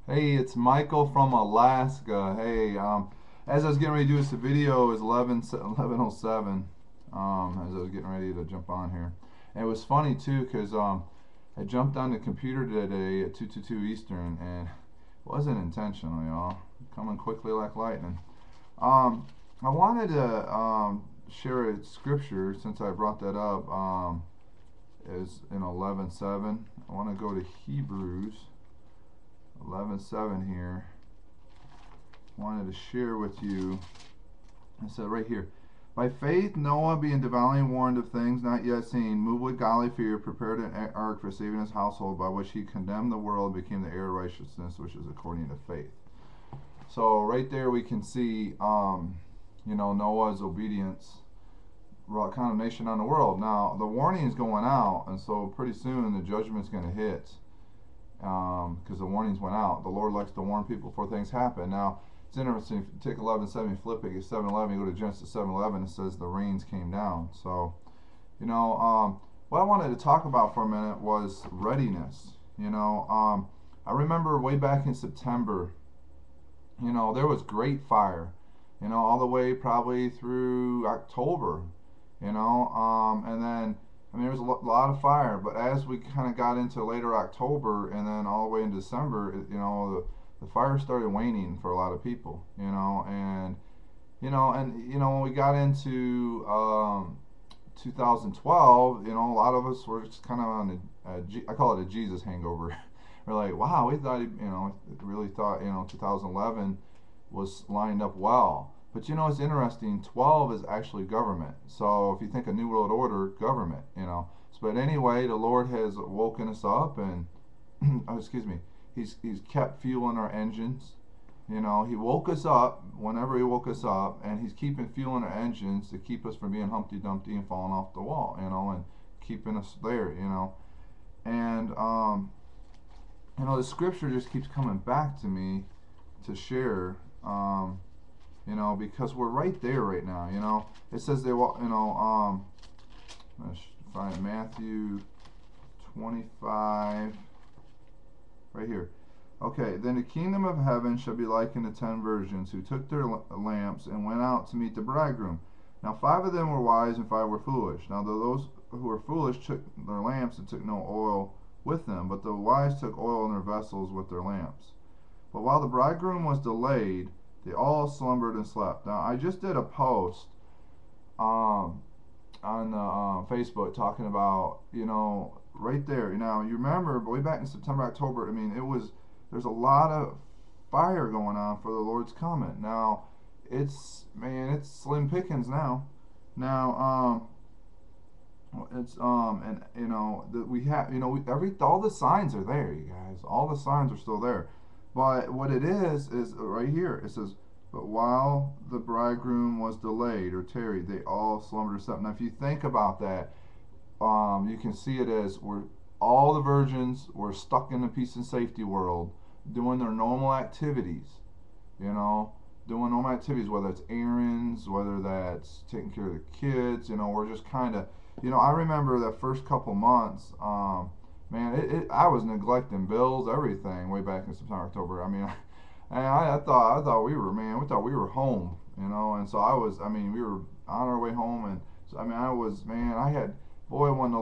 Hey, it's Michael from Alaska. Hey, as I was getting ready to do this video, it was 11:07. As I was getting ready to jump on here, and it was funny too, because I jumped on the computer today at 2:22 Eastern, and it wasn't intentional, y'all. Coming quickly like lightning. Um, I wanted to share a scripture since I brought that up. Is in 11:7. I want to go to Hebrews 11:7 here. Wanted to share with you. It said right here, by faith Noah, being divinely warned of things not yet seen, moved with godly fear, prepared an ark for saving his household, by which he condemned the world and became the heir of righteousness, which is according to faith. So right there we can see, Noah's obedience brought condemnation on the world. Now the warning is going out, and so pretty soon the judgment's going to hit, because the warnings went out. The Lord likes to warn people before things happen. Now, it's interesting. If you take 11:7, you flip it, you 7:11, you go to Genesis 7:11, it says the rains came down. So, what I wanted to talk about for a minute was readiness. I remember way back in September, there was great fire, all the way probably through October, and then there was a lot of fire, but as we kind of got into later October and then all the way in December, the fire started waning for a lot of people, when we got into 2012, a lot of us were just kind of on I call it a Jesus hangover. We're like, wow, we thought, really thought, 2011 was lined up well. But it's interesting. 12 is actually government. So if you think of New World Order, government. But anyway, the Lord has woken us up, and oh, excuse me, He's kept fueling our engines. He woke us up whenever He woke us up, and He's keeping fueling our engines to keep us from being Humpty Dumpty and falling off the wall. And keeping us there. And the Scripture just keeps coming back to me to share. Because we're right there right now. It says they will. Let's find Matthew 25, right here. Okay, then the kingdom of heaven shall be likened to 10 virgins who took their lamps and went out to meet the bridegroom. Now 5 of them were wise and 5 were foolish. Now those who were foolish took their lamps and took no oil with them, but the wise took oil in their vessels with their lamps. But while the bridegroom was delayed, they all slumbered and slept. Now I just did a post on Facebook talking about, right there. Now you remember way back in September, October. There's a lot of fire going on for the Lord's coming. Now it's slim pickings now. Now it's and we have all the signs are there, you guys. All the signs are still there. But what it is right here. It says, but while the bridegroom was delayed or tarried, they all slumbered or slept. Now, if you think about that, you can see it as all the virgins were stuck in the peace and safety world, doing their normal activities. Doing normal activities, whether it's errands, whether that's taking care of the kids. We're just kind of, I remember that first couple months. I was neglecting bills, everything, way back in September, October. I thought we thought we were home, and so we were on our way home, and so I had, boy, when the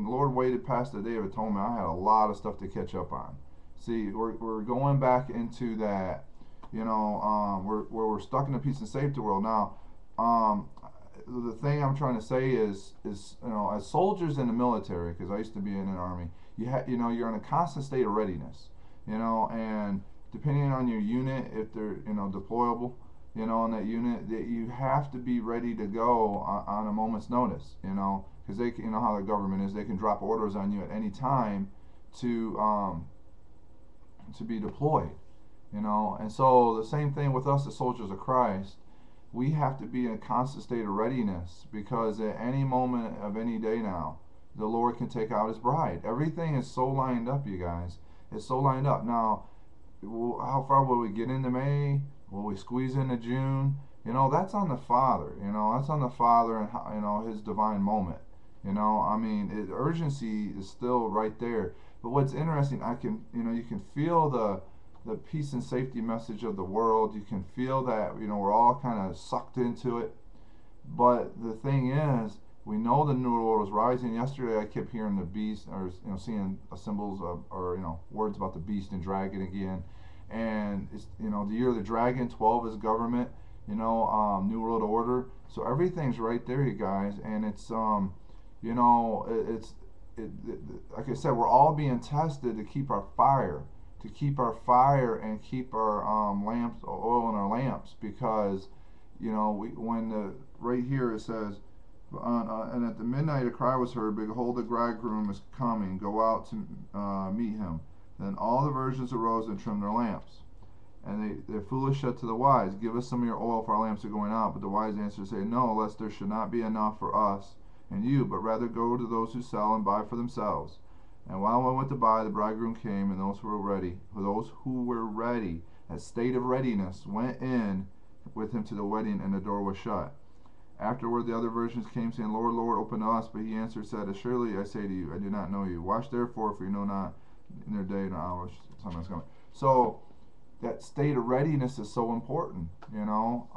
Lord waited past the Day of Atonement, I had a lot of stuff to catch up on. See, we're going back into that, we're stuck in the peace and safety world now. The thing I'm trying to say is as soldiers in the military, because I used to be in an army, you're in a constant state of readiness, and depending on your unit, if they're deployable, in that unit, that you have to be ready to go on a moment's notice, because they, how the government is, they can drop orders on you at any time to be deployed, and so the same thing with us as soldiers of Christ. We have to be in a constant state of readiness, because at any moment of any day now, the Lord can take out His bride. Everything is so lined up, you guys. It's so lined up. Now, how far will we get into May? Will we squeeze into June? That's on the Father. That's on the Father and His divine moment. Urgency is still right there. But what's interesting, you can feel the peace and safety message of the world. You can feel that, you know, we're all kind of sucked into it. But the thing is, we know the New World is rising. Yesterday, I kept hearing the beast, or you know, seeing symbols of, or you know, words about the beast and dragon again. And it's, you know, the year of the dragon. 12 is government. You know, New World Order. So everything's right there, you guys. And it's you know, like I said, we're all being tested to keep our fire, and keep our lamps, oil in our lamps, because you know, when the right here it says, and at the midnight a cry was heard, behold, the bridegroom is coming, go out to meet him. Then all the virgins arose and trimmed their lamps. And the foolish said to the wise, give us some of your oil, for our lamps are going out. But the wise answered, say, no, lest there should not be enough for us and you, but rather go to those who sell and buy for themselves. And while one went to buy, the bridegroom came, and those who were ready, that state of readiness, went in with him to the wedding, and the door was shut. Afterward the other virgins came, saying, Lord, Lord, open to us. But he answered, said, assuredly I say to you, I do not know you. Watch therefore, for you know not in their day nor hour time is coming. So that state of readiness is so important, you know,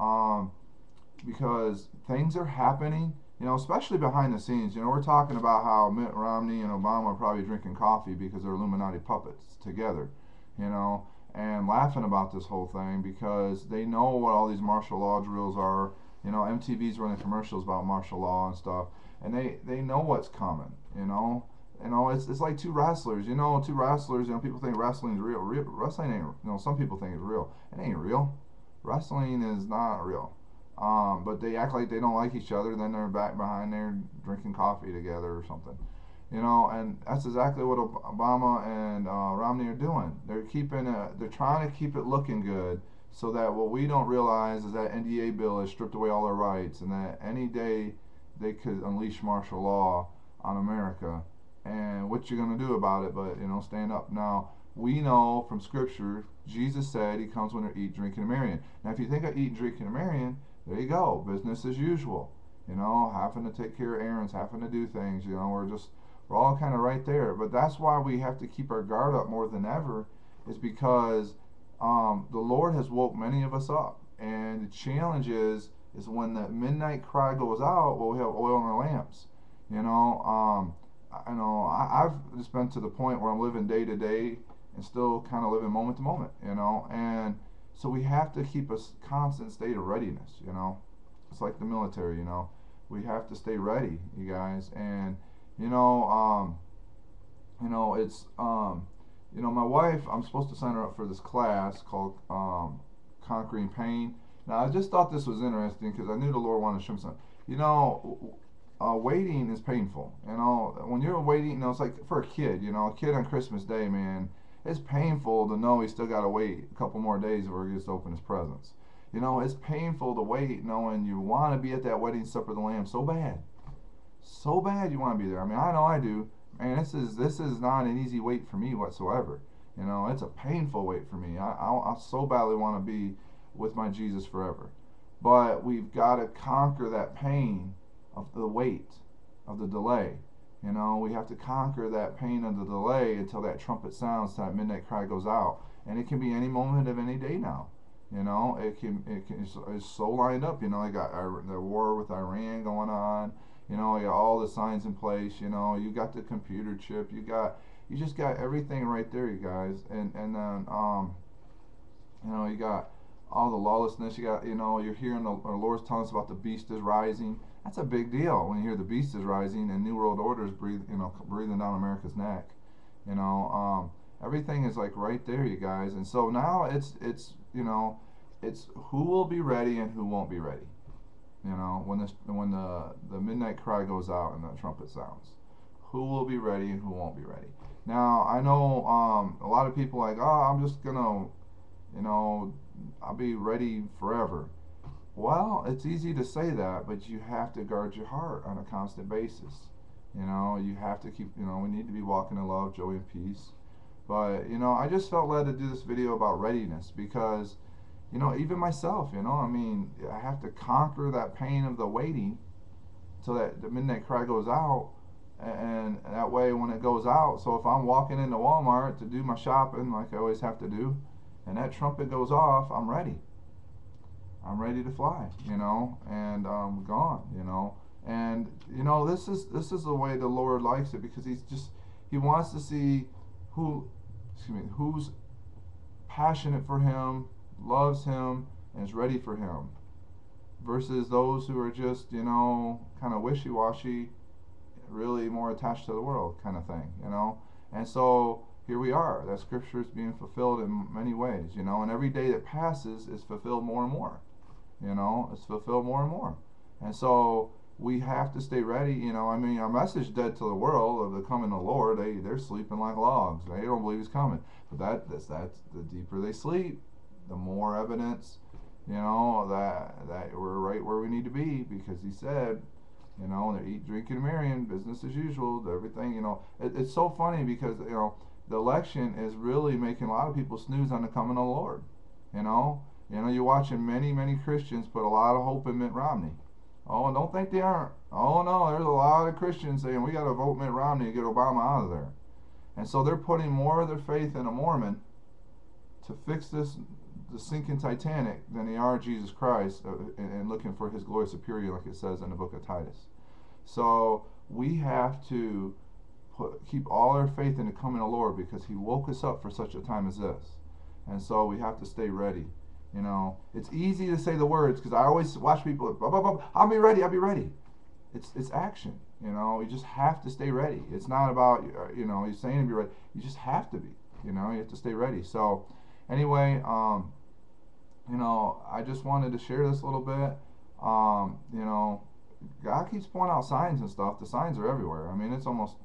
because things are happening, you know, especially behind the scenes. You know, we're talking about how Mitt Romney and Obama are probably drinking coffee because they're Illuminati puppets together, you know, and laughing about this whole thing because they know what all these martial law drills are. You know, MTV's running commercials about martial law and stuff, and they know what's coming, you know. You know, it's like two wrestlers. You know, two wrestlers. You know, people think wrestling is real. Wrestling ain't. You know, some people think it's real. It ain't real. Wrestling is not real. But they act like they don't like each other. Then they're back behind there drinking coffee together or something. You know, and that's exactly what Obama and Romney are doing. They're trying to keep it looking good, so that what we don't realize is that NDA bill has stripped away all our rights, and that any day they could unleash martial law on America. And what you're going to do about it, but you know, stand up. Now we know from scripture, Jesus said he comes when they're eat, drinking, and marrying. Now if you think of eating, drinking, and marrying, there you go, business as usual. You know, having to take care of errands, having to do things. You know, we're all kind of right there. But that's why we have to keep our guard up more than ever, is because the Lord has woke many of us up, and the challenge is when the midnight cry goes out, well, we have oil in our lamps. You know, I've just been to the point where I'm living day to day and still kind of living moment to moment, you know, and so we have to keep a constant state of readiness, you know. It's like the military, you know. We have to stay ready, you guys, and it's you know, my wife, I'm supposed to sign her up for this class called Conquering Pain. Now, I just thought this was interesting because I knew the Lord wanted to show me something. You know, waiting is painful. You know, when you're waiting, you know, it's like for a kid, you know, a kid on Christmas Day, man, it's painful to know he's still got to wait a couple more days before he gets to open his presents. You know, it's painful to wait knowing you want to be at that wedding supper of the Lamb so bad. So bad you want to be there. I mean, I know I do. Man, this is not an easy wait for me whatsoever. You know, it's a painful wait for me. I so badly want to be with my Jesus forever. But we've got to conquer that pain of the wait, of the delay. You know, we have to conquer that pain of the delay until that trumpet sounds, till that midnight cry goes out. And it can be any moment of any day now. You know, it's so lined up. You know, you got the war with Iran going on. You know, you got all the signs in place. You know, you got the computer chip. You just got everything right there, you guys. And then you know, you got all the lawlessness. You got, you know, you're hearing the Lord's telling us about the beast is rising. That's a big deal when you hear the beast is rising and New World Order is breathing down America's neck. You know, everything is like right there, you guys. And so now it's you know, it's who will be ready and who won't be ready. You know, when the midnight cry goes out and the trumpet sounds, who will be ready and who won't be ready. Now I know a lot of people like, oh, I'm just gonna, you know, I'll be ready forever. Well, it's easy to say that, but you have to guard your heart on a constant basis. You know, you have to keep, you know, we need to be walking in love, joy, and peace. But, you know, I just felt led to do this video about readiness because, you know, even myself, you know, I mean, I have to conquer that pain of the waiting till that the midnight cry goes out. And that way when it goes out, so if I'm walking into Walmart to do my shopping like I always have to do, and that trumpet goes off, I'm ready. I'm ready to fly, and I'm gone. And this is the way the Lord likes it, because He wants to see who's passionate for Him, loves Him, and is ready for Him, versus those who are just kind of wishy-washy, really more attached to the world kind of thing. And so here we are. That scripture is being fulfilled in many ways, and every day that passes is fulfilled more and more. It's fulfilled more and more. And so we have to stay ready. Our message dead to the world of the coming of the Lord. They're sleeping like logs. They don't believe He's coming. But that's the deeper they sleep, the more evidence, that we're right where we need to be, because He said, they eat, drink, and marry, and business as usual. Everything, it's so funny, because the election is really making a lot of people snooze on the coming of the Lord. You're watching many Christians put a lot of hope in Mitt Romney. Oh, and don't think they aren't. Oh no, there's a lot of Christians saying we got to vote Mitt Romney to get Obama out of there. And so they're putting more of their faith in a Mormon to fix the sinking Titanic than they are Jesus Christ, and looking for His glory superior, like it says in the book of Titus. So we have to keep all our faith in the coming of the Lord, because He woke us up for such a time as this. And so we have to stay ready. It's easy to say the words, because I always watch people, I'll be ready, I'll be ready. It's action. You just have to stay ready. It's not about you're saying to be ready. You just have to be. You have to stay ready. So anyway, I just wanted to share this a little bit. God keeps pointing out signs and stuff. The signs are everywhere. It's almost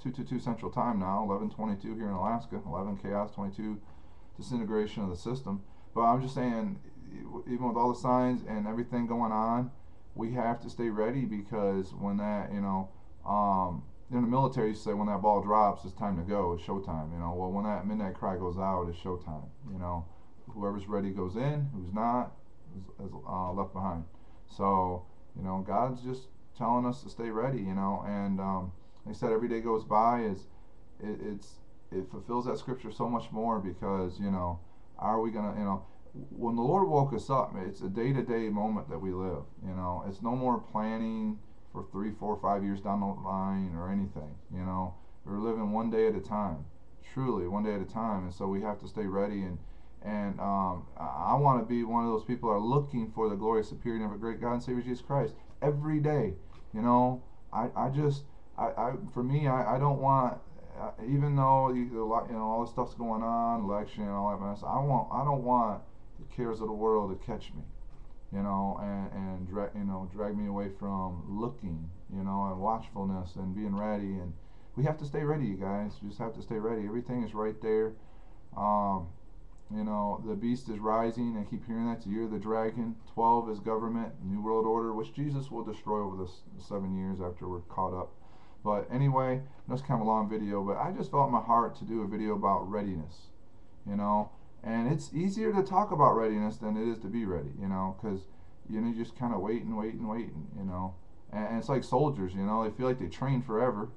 2:22 Central Time now, 11:22 here in Alaska, 11 chaos, 22 disintegration of the system. But I'm just saying, even with all the signs and everything going on, we have to stay ready, because when that, in the military, you say when that ball drops, it's time to go. It's showtime. Well, when that midnight cry goes out, it's showtime. Whoever's ready goes in. Who's not is left behind. So, God's just telling us to stay ready. And like I said, every day goes by it fulfills that scripture so much more, because are we gonna when the Lord woke us up, it's a day-to-day moment that we live. It's no more planning for 3, 4, 5 years down the line or anything. We're living one day at a time, truly one day at a time. And so we have to stay ready, and I want to be one of those people that are looking for the glorious superiority of a great God and Savior Jesus Christ every day. For me, I don't want, even though all this stuff's going on, election and all that mess, I don't want the cares of the world to catch me, and drag me away from looking, and watchfulness and being ready. And we have to stay ready, you guys. We just have to stay ready. Everything is right there. The beast is rising. I keep hearing that. It's the year of the dragon. 12 is government, New World Order, which Jesus will destroy over the 7 years after we're caught up. But anyway, that's kind of a long video, but I just felt in my heart to do a video about readiness, and it's easier to talk about readiness than it is to be ready, because, you just kind of waiting, and it's like soldiers, they feel like they train forever,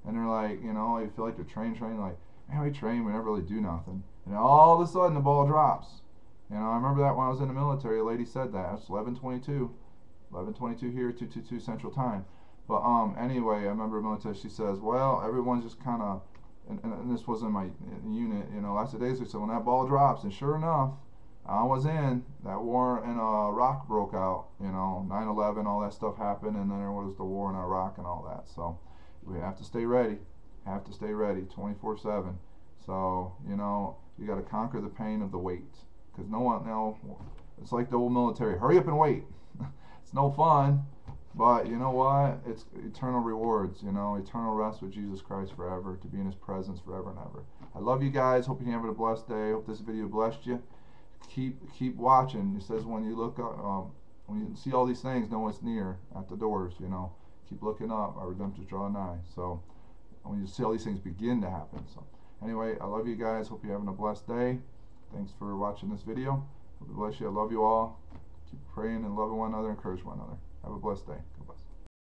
and they're like, they feel like they're trained, like, man, we train, we never really do nothing, and all of a sudden the ball drops. I remember that when I was in the military, a lady said that. It's 11:22 here, 2:22 Central Time. But anyway, I remember military, she says, well, everyone's just kind of, and this was in my unit, last of days, we said, when that ball drops, and sure enough, I was in that war in Iraq broke out, 9/11, all that stuff happened, and then there was the war in Iraq and all that. So we have to stay ready, 24/7. So, you got to conquer the pain of the wait, because it's like the old military, hurry up and wait. It's no fun. But you know what? It's eternal rewards, eternal rest with Jesus Christ forever, to be in His presence forever and ever. I love you guys. Hope you're having a blessed day. Hope this video blessed you. Keep watching. It says when you look up, when you see all these things, know it's near at the doors. Keep looking up. Our redemption is drawing nigh. So when you see all these things begin to happen. So anyway, I love you guys. Hope you're having a blessed day. Thanks for watching this video. Hope it bless you. I love you all. Keep praying and loving one another, encourage one another. Have a blessed day.